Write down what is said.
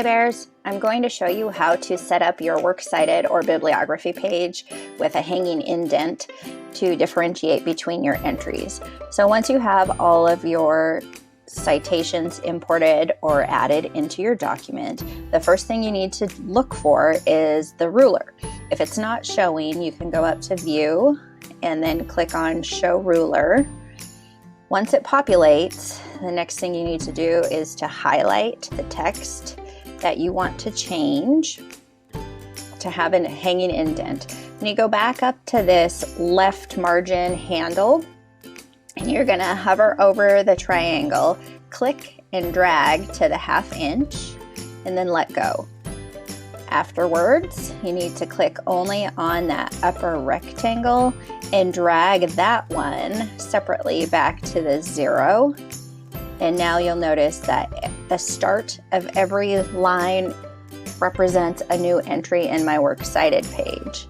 Hi Bears! I'm going to show you how to set up your Works Cited or bibliography page with a hanging indent to differentiate between your entries. So once you have all of your citations imported or added into your document, the first thing you need to look for is the ruler. If it's not showing, you can go up to View and then click on Show Ruler. Once it populates, the next thing you need to do is to highlight the text that you want to change to have a hanging indent. And you go back up to this left margin handle and you're gonna hover over the triangle, click and drag to the 1/2 inch and then let go. Afterwards, you need to click only on that upper rectangle and drag that one separately back to the 0. And now you'll notice that the start of every line represents a new entry in my Works Cited page.